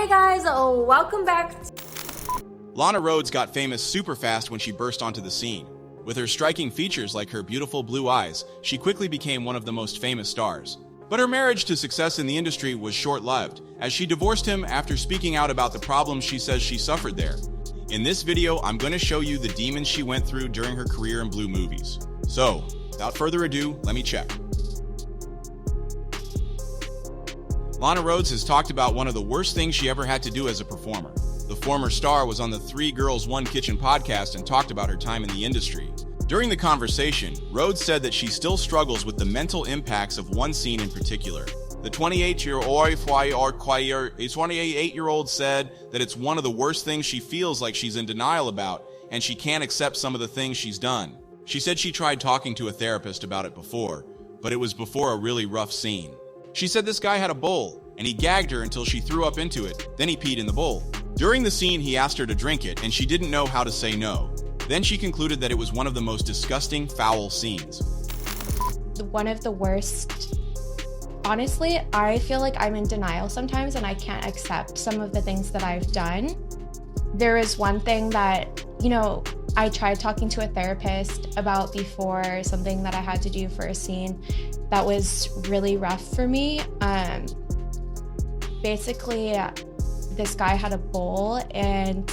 Hey guys, welcome back. Lana Rhoades got famous super fast when she burst onto the scene. With her striking features like her beautiful blue eyes, she quickly became one of the most famous stars. But her marriage to success in the industry was short-lived, as she divorced him after speaking out about the problems she says she suffered there. In this video, I'm going to show you the demons she went through during her career in blue movies. So, without further ado, let me check. Lana Rhoades has talked about one of the worst things she ever had to do as a performer. The former star was on the 3 Girls 1 Kitchen podcast and talked about her time in the industry. During the conversation, Rhoades said that she still struggles with the mental impacts of one scene in particular. The 28-year-old said that it's one of the worst things she feels like she's in denial about, and she can't accept some of the things she's done. She said she tried talking to a therapist about it before, but it was before a really rough scene. She said this guy had a bowl, and he gagged her until she threw up into it, then he peed in the bowl. During the scene, he asked her to drink it, and she didn't know how to say no. Then she concluded that it was one of the most disgusting, foul scenes. One of the worst. Honestly, I feel like I'm in denial sometimes and I can't accept some of the things that I've done. There is one thing that, I tried talking to a therapist about before, something that I had to do for a scene that was really rough for me. Basically, this guy had a bowl and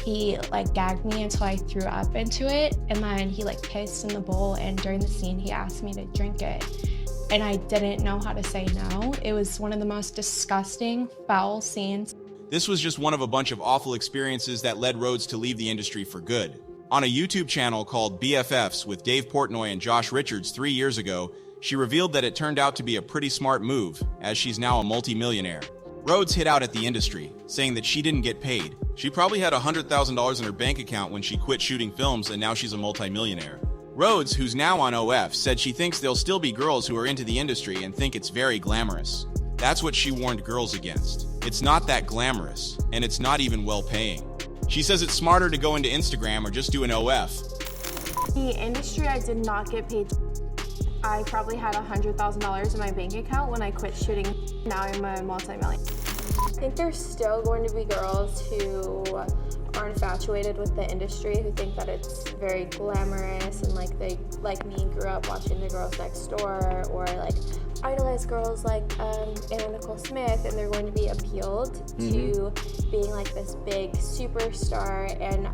he gagged me until I threw up into it, and then he pissed in the bowl, and during the scene he asked me to drink it, and I didn't know how to say no. It was one of the most disgusting, foul scenes. This was just one of a bunch of awful experiences that led Rhoades to leave the industry for good. On a YouTube channel called BFFs with Dave Portnoy and Josh Richards 3 years ago, she revealed that it turned out to be a pretty smart move, as she's now a multi-millionaire. Rhoades hid out at the industry, saying that she didn't get paid. She probably had $100,000 in her bank account when she quit shooting films, and now she's a multi-millionaire. Rhoades, who's now on OF, said she thinks there'll still be girls who are into the industry and think it's very glamorous. That's what she warned girls against. It's not that glamorous, and it's not even well-paying. She says it's smarter to go into Instagram or just do an OF. The industry, I did not get paid. I probably had $100,000 in my bank account when I quit shooting. Now I'm a multi-millionaire. I think there's still going to be girls who are infatuated with the industry, who think that it's very glamorous, and they, like me, grew up watching The Girls Next Door, or idolize girls like Anna Nicole Smith, and they're going to be appealed to being this big superstar, and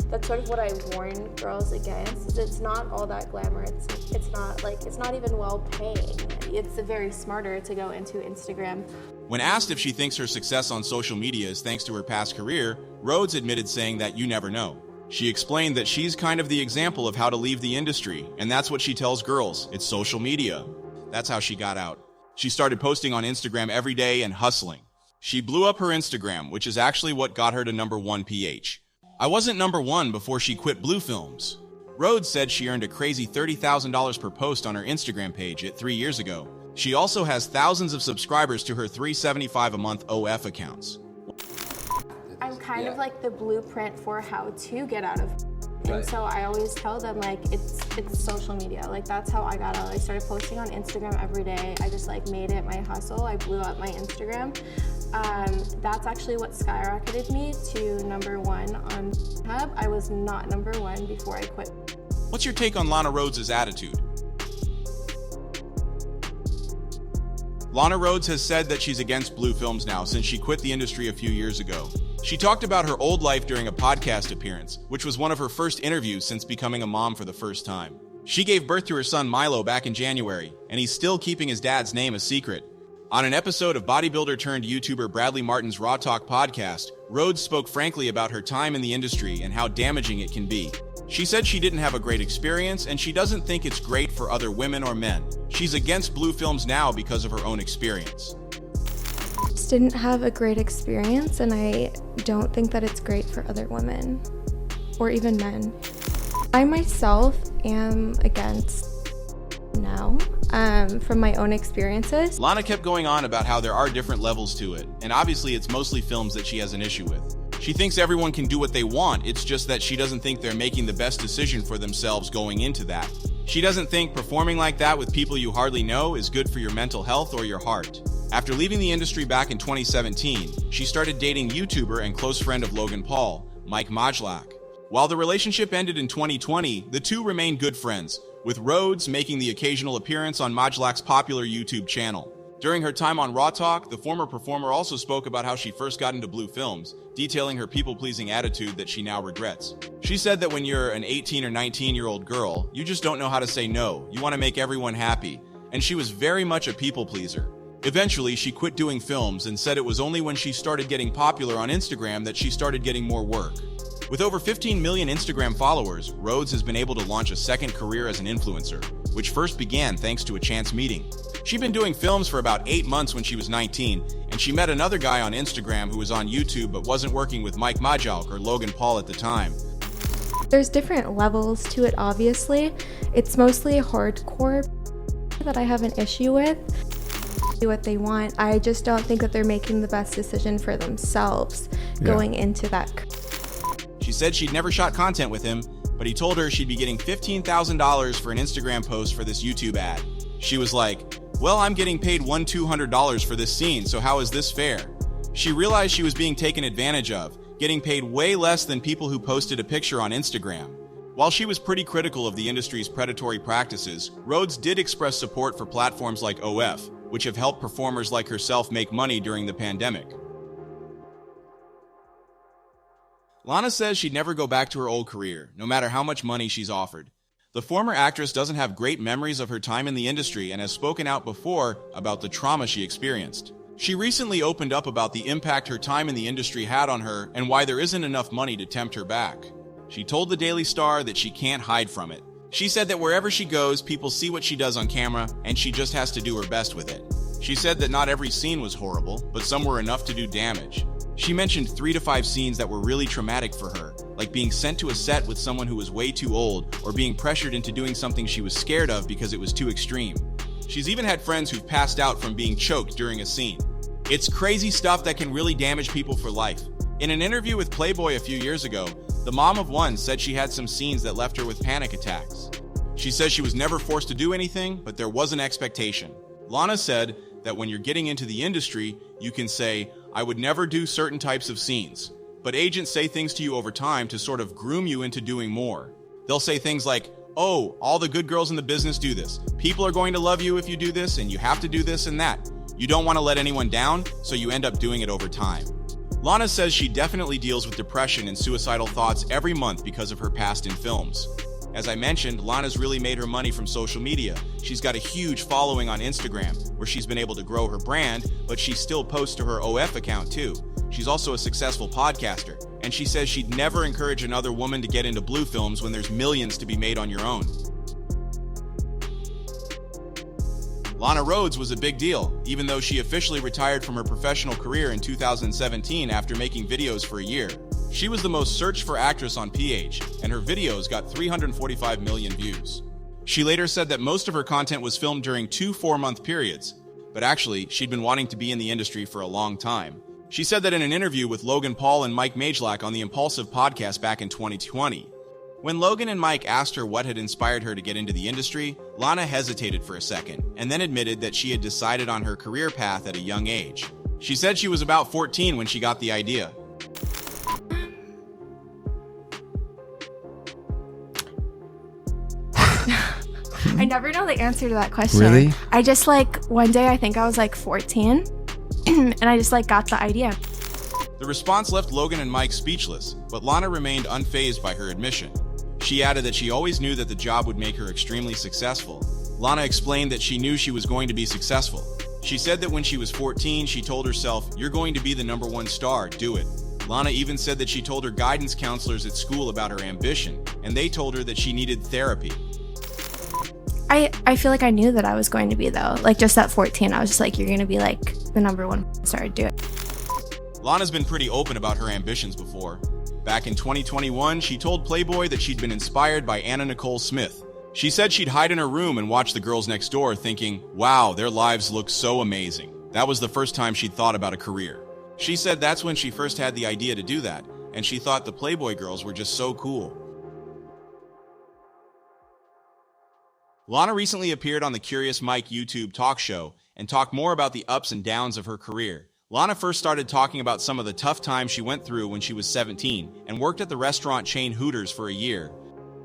that's sort of what I warn girls against. Is it's not all that glamorous. It's not even well paying. It's very smarter to go into Instagram. When asked if she thinks her success on social media is thanks to her past career, Rhoades admitted saying that you never know. She explained that she's kind of the example of how to leave the industry, and that's what she tells girls. It's social media. That's how she got out. She started posting on Instagram every day and hustling. She blew up her Instagram, which is actually what got her to #1 PH. I wasn't #1 before she quit blue films. Rhoades said she earned a crazy $30,000 per post on her Instagram page 3 years ago. She also has thousands of subscribers to her $375 a month OF accounts. I'm kind of the blueprint for how to get out of. And so I always tell them it's social media. That's how I got out. I started posting on Instagram every day. I just made it my hustle. I blew up my Instagram. That's actually what skyrocketed me to #1 on Hub. I was not #1 before I quit. What's your take on Lana Rhoades' attitude? Lana Rhoades has said that she's against blue films now since she quit the industry a few years ago. She talked about her old life during a podcast appearance, which was one of her first interviews since becoming a mom for the first time. She gave birth to her son Milo back in January, and he's still keeping his dad's name a secret. On an episode of bodybuilder turned YouTuber Bradley Martin's Raw Talk podcast, Rhoades spoke frankly about her time in the industry and how damaging it can be. She said she didn't have a great experience, and she doesn't think it's great for other women or men. She's against blue films now because of her own experience. Just didn't have a great experience, and I don't think that it's great for other women or even men. I myself am against now from my own experiences. Lana kept going on about how there are different levels to it, and obviously it's mostly films that she has an issue with. She thinks everyone can do what they want, it's just that she doesn't think they're making the best decision for themselves going into that. She doesn't think performing like that with people you hardly know is good for your mental health or your heart. After leaving the industry back in 2017, she started dating YouTuber and close friend of Logan Paul, Mike Majlak. While the relationship ended in 2020, the two remained good friends, with Rhoades making the occasional appearance on Majlak's popular YouTube channel. During her time on Raw Talk, the former performer also spoke about how she first got into blue films, detailing her people-pleasing attitude that she now regrets. She said that when you're an 18 or 19-year-old girl, you just don't know how to say no. You want to make everyone happy. And she was very much a people-pleaser. Eventually, she quit doing films and said it was only when she started getting popular on Instagram that she started getting more work. With over 15 million Instagram followers, Rhoades has been able to launch a second career as an influencer, which first began thanks to a chance meeting. She'd been doing films for about 8 months when she was 19, and she met another guy on Instagram who was on YouTube but wasn't working with Mike Majlak or Logan Paul at the time. There's different levels to it, obviously. It's mostly hardcore that I have an issue with. Do what they want. I just don't think that they're making the best decision for themselves going into that. She said she'd never shot content with him, but he told her she'd be getting $15,000 for an Instagram post for this YouTube ad. She was like, well, I'm getting paid $200 for this scene, so how is this fair? She realized she was being taken advantage of, getting paid way less than people who posted a picture on Instagram. While she was pretty critical of the industry's predatory practices, Rhoades did express support for platforms like OF, which have helped performers like herself make money during the pandemic. Lana says she'd never go back to her old career, no matter how much money she's offered. The former actress doesn't have great memories of her time in the industry and has spoken out before about the trauma she experienced. She recently opened up about the impact her time in the industry had on her and why there isn't enough money to tempt her back. She told the Daily Star that she can't hide from it. She said that wherever she goes, people see what she does on camera, and she just has to do her best with it. She said that not every scene was horrible, but some were enough to do damage. She mentioned 3 to 5 scenes that were really traumatic for her, like being sent to a set with someone who was way too old, or being pressured into doing something she was scared of because it was too extreme. She's even had friends who've passed out from being choked during a scene. It's crazy stuff that can really damage people for life. In an interview with Playboy a few years ago, the mom of one said she had some scenes that left her with panic attacks. She says she was never forced to do anything, but there was an expectation. Lana said that when you're getting into the industry, you can say, I would never do certain types of scenes. But agents say things to you over time to sort of groom you into doing more. They'll say things like, oh, all the good girls in the business do this. People are going to love you if you do this, and you have to do this and that. You don't want to let anyone down, so you end up doing it over time. Lana says she definitely deals with depression and suicidal thoughts every month because of her past in films. As I mentioned, Lana's really made her money from social media. She's got a huge following on Instagram, where she's been able to grow her brand, but she still posts to her OF account too. She's also a successful podcaster, and she says she'd never encourage another woman to get into blue films when there's millions to be made on your own. Lana Rhoades was a big deal, even though she officially retired from her professional career in 2017 after making videos for a year. She was the most searched for actress on PH, and her videos got 345 million views. She later said that most of her content was filmed during 2 4-month periods, but actually, she'd been wanting to be in the industry for a long time. She said that in an interview with Logan Paul and Mike Majlak on the Impulsive podcast back in 2020. When Logan and Mike asked her what had inspired her to get into the industry, Lana hesitated for a second, and then admitted that she had decided on her career path at a young age. She said she was about 14 when she got the idea. I never know the answer to that question. Really? I just one day I think I was 14 and I just got the idea. The response left Logan and Mike speechless, but Lana remained unfazed by her admission. She added that she always knew that the job would make her extremely successful. Lana explained that she knew she was going to be successful. She said that when she was 14, she told herself, "You're going to be the #1 star, do it." Lana even said that she told her guidance counselors at school about her ambition, and they told her that she needed therapy. I feel like I knew that I was going to be, though. Just at 14, I was just you're going to be the #1 star, do it. Lana's been pretty open about her ambitions before. Back in 2021, she told Playboy that she'd been inspired by Anna Nicole Smith. She said she'd hide in her room and watch the girls next door thinking, wow, their lives look so amazing. That was the first time she'd thought about a career. She said that's when she first had the idea to do that, and she thought the Playboy girls were just so cool. Lana recently appeared on the Curious Mike YouTube talk show and talk more about the ups and downs of her career. Lana first started talking about some of the tough times she went through when she was 17 and worked at the restaurant chain Hooters for a year.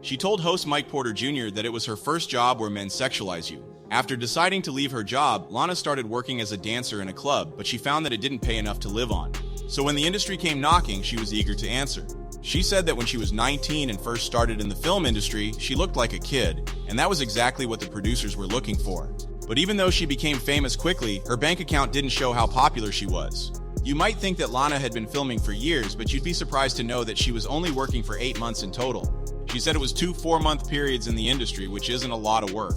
She told host Mike Porter Jr. that it was her first job where men sexualize you. After deciding to leave her job, Lana started working as a dancer in a club, but she found that it didn't pay enough to live on. So when the industry came knocking, she was eager to answer. She said that when she was 19 and first started in the film industry, she looked like a kid, and that was exactly what the producers were looking for. But even though she became famous quickly, her bank account didn't show how popular she was. You might think that Lana had been filming for years, but you'd be surprised to know that she was only working for 8 months in total. She said it was 2 4-month periods in the industry, which isn't a lot of work.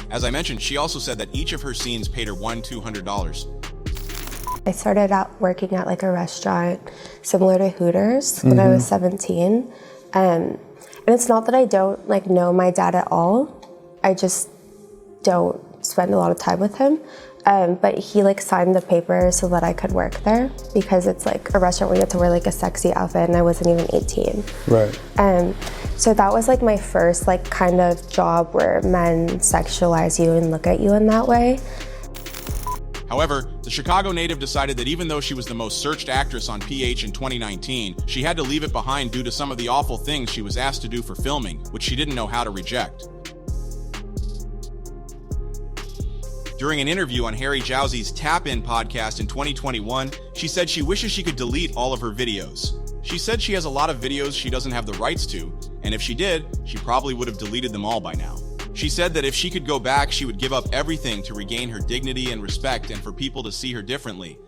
As I mentioned, she also said that each of her scenes paid her $200. I started out working at like a restaurant similar to Hooters when I was 17. And it's not that I don't like know my dad at all. I just don't spend a lot of time with him. But he like signed the paper so that I could work there because it's like a restaurant where you have to wear like a sexy outfit and I wasn't even 18. Right. So that was like my first like kind of job where men sexualize you and look at you in that way. However, the Chicago native decided that even though she was the most searched actress on PH in 2019, she had to leave it behind due to some of the awful things she was asked to do for filming, which she didn't know how to reject. During an interview on Harry Jowsey's Tap In podcast in 2021, she said she wishes she could delete all of her videos. She said she has a lot of videos she doesn't have the rights to, and if she did, she probably would have deleted them all by now. She said that if she could go back, she would give up everything to regain her dignity and respect and for people to see her differently.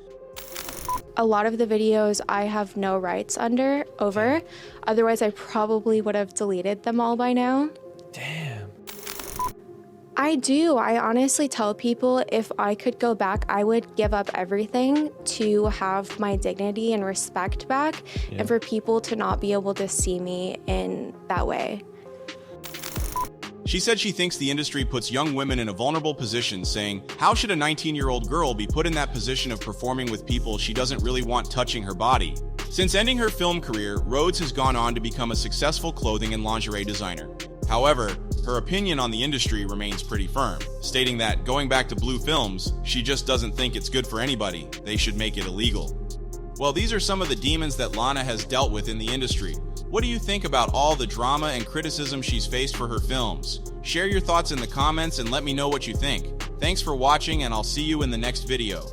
A lot of the videos I have no rights over. Otherwise, I probably would have deleted them all by now. Damn. I do. I honestly tell people if I could go back, I would give up everything to have my dignity and respect back and for people to not be able to see me in that way. She said she thinks the industry puts young women in a vulnerable position, saying, "How should a 19-year-old girl be put in that position of performing with people she doesn't really want touching her body?" Since ending her film career, Rhoades has gone on to become a successful clothing and lingerie designer. However, her opinion on the industry remains pretty firm, stating that going back to blue films, she just doesn't think it's good for anybody. They should make it illegal. Well, these are some of the demons that Lana has dealt with in the industry. What do you think about all the drama and criticism she's faced for her films? Share your thoughts in the comments and let me know what you think. Thanks for watching, and I'll see you in the next video.